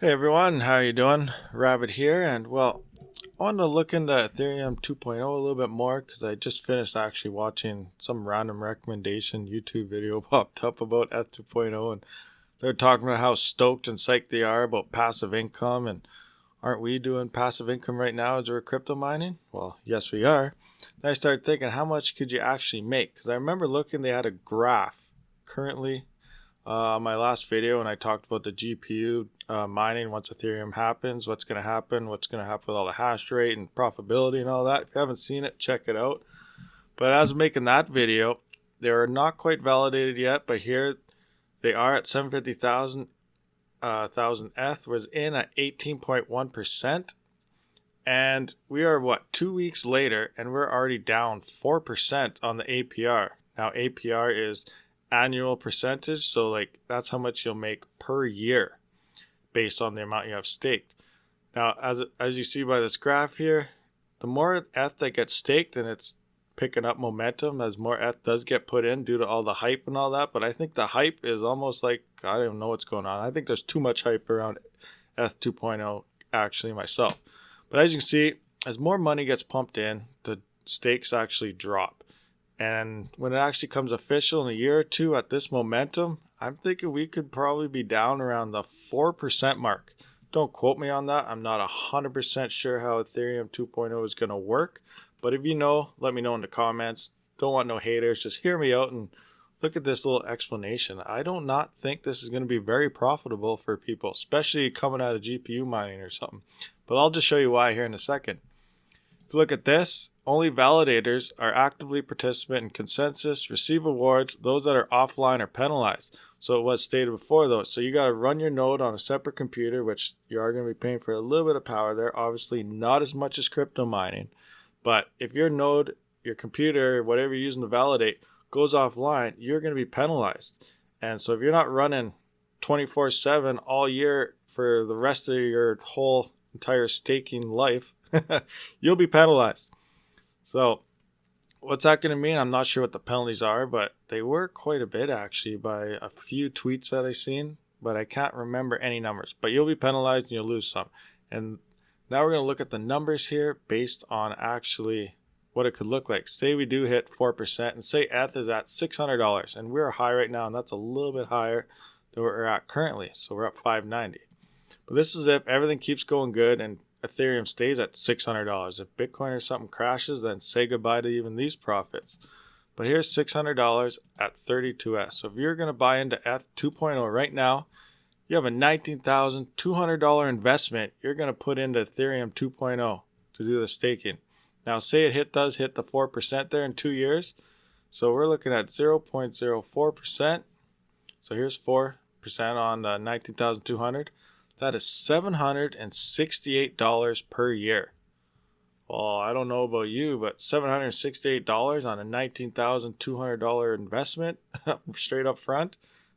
Hey everyone, how you doing? Rabid here, and I wanted to look into Ethereum 2.0 a little bit more because I just finished actually watching some random recommendation YouTube video popped up about ETH 2.0, and they're talking about how stoked and psyched they are about passive income, and aren't we doing passive income right now as we're crypto mining? Well, yes we are. Then I started thinking, how much could you actually make? Because I remember looking, they had a graph currently my last video when I talked about the GPU mining once Ethereum happens, what's going to happen with all the hash rate and profitability and all that. If you haven't seen it, check it out. But as I'm making that video, they are not quite validated yet, but here they are at 750,000 thousand ETH was in at 18.1%. And we are 2 weeks later, and we're already down 4% on the APR. Now APR is annual percentage, so that's how much you'll make per year based on the amount you have staked. Now as you see by this graph here, the more ETH that gets staked, and it's picking up momentum as more ETH does get put in due to all the hype and all that. But I think the hype is almost like, I don't even know what's going on. I think there's too much hype around ETH 2.0 actually myself. But as you can see, as more money gets pumped in, the stakes actually drop. And when it actually comes official in a year or two at this momentum, I'm thinking we could probably be down around the 4% mark. Don't quote me on that. I'm not 100% sure how Ethereum 2.0 is going to work. But if you know, let me know in the comments. Don't want no haters. Just hear me out and look at this little explanation. I do not think this is going to be very profitable for people, especially coming out of GPU mining or something. But I'll just show you why here in a second. If you look at this, only validators are actively participant in consensus, receive awards. Those that are offline are penalized. So it was stated before though. So you got to run your node on a separate computer, which you are going to be paying for a little bit of power there. Obviously not as much as crypto mining. But if your node, your computer, whatever you're using to validate goes offline, you're going to be penalized. And so if you're not running 24/7 all year for the rest of your whole entire staking life, you'll be penalized. So what's that going to mean? I'm not sure what the penalties are, but they were quite a bit actually by a few tweets that I seen, but I can't remember any numbers. But you'll be penalized and you'll lose some. And now we're going to look at the numbers here based on actually what it could look like. Say we do hit 4% and say ETH is at $600, and we're high right now, and that's a little bit higher than we're at currently. So we're at 590. But this is if everything keeps going good and Ethereum stays at $600. If Bitcoin or something crashes, then say goodbye to even these profits. But here's $600 at 32S. So if you're going to buy into ETH 2.0 right now, you have a $19,200 investment you're going to put into Ethereum 2.0 to do the staking. Now say it does hit the 4% there in 2 years. So we're looking at 0.04%. So here's 4% on 19,200. That is $768 per year. Well, I don't know about you, but $768 on a $19,200 investment straight up front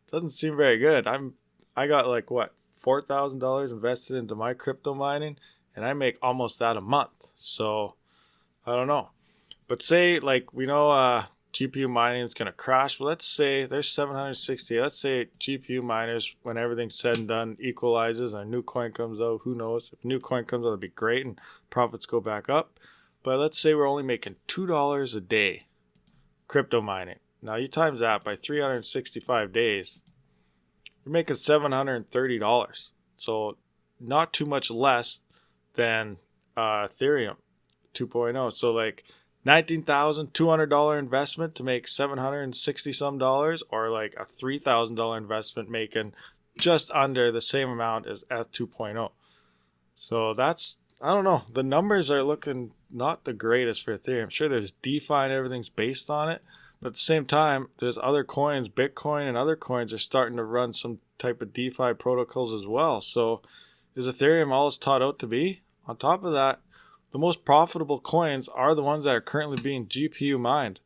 doesn't seem very good. I got $4,000 invested into my crypto mining, and I make almost that a month. So I don't know. But say we know GPU mining is going to crash. Well, let's say there's 760. Let's say GPU miners, when everything's said and done, equalizes and a new coin comes out. Who knows? If a new coin comes out, it'd be great and profits go back up. But let's say we're only making $2 a day crypto mining. Now you times that by 365 days, you're making $730. So not too much less than Ethereum 2.0. So $19,200 investment to make $760 some dollars, or a $3,000 investment making just under the same amount as ETH 2.0. So that's, I don't know, the numbers are looking not the greatest for Ethereum. Sure, there's DeFi and everything's based on it, but at the same time, there's other coins, Bitcoin and other coins are starting to run some type of DeFi protocols as well. So is Ethereum all it's taught out to be? On top of that, the most profitable coins are the ones that are currently being GPU mined.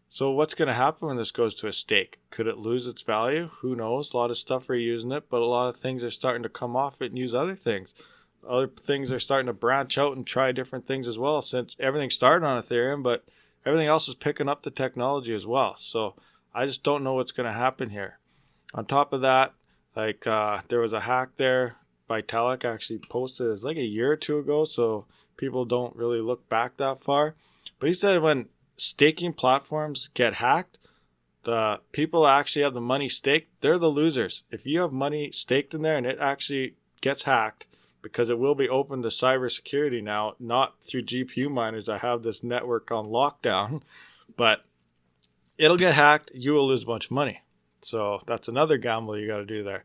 So what's going to happen when this goes to a stake? Could it lose its value? Who knows? A lot of stuff are using it, but a lot of things are starting to come off it and use other things. Other things are starting to branch out and try different things as well, since everything started on Ethereum, but everything else is picking up the technology as well. So I just don't know what's going to happen here. On top of that, there was a hack there Vitalik actually posted. It's like a year or two ago, so people don't really look back that far. But he said when staking platforms get hacked, the people that actually have the money staked, they're the losers. If you have money staked in there and it actually gets hacked, because it will be open to cybersecurity now, not through GPU miners that have this network on lockdown, but it'll get hacked, you will lose a bunch of money. So that's another gamble you got to do there.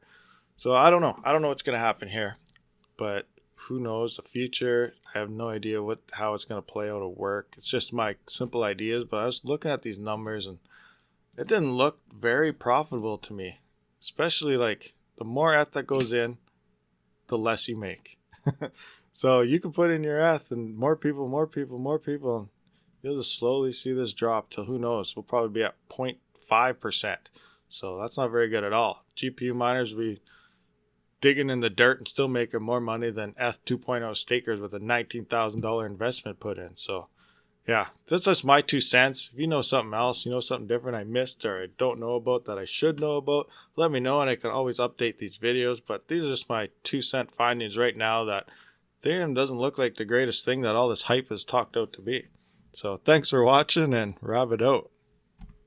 So I don't know. I don't know what's going to happen here, but who knows the future? I have no idea how it's going to play out or work. It's just my simple ideas, but I was looking at these numbers and it didn't look very profitable to me, especially like the more ETH that goes in, the less you make. So you can put in your ETH and more people, and you'll just slowly see this drop till who knows, we'll probably be at 0.5%. So that's not very good at all. GPU miners will be digging in the dirt and still making more money than ETH 2.0 stakers with a $19,000 investment put in. So yeah, that's just my 2 cents. If you know something else, you know something different I missed or I don't know about that I should know about, let me know and I can always update these videos. But these are just my 2-cent findings right now that Ethereum doesn't look like the greatest thing that all this hype is talked out to be. So thanks for watching and Rabid out.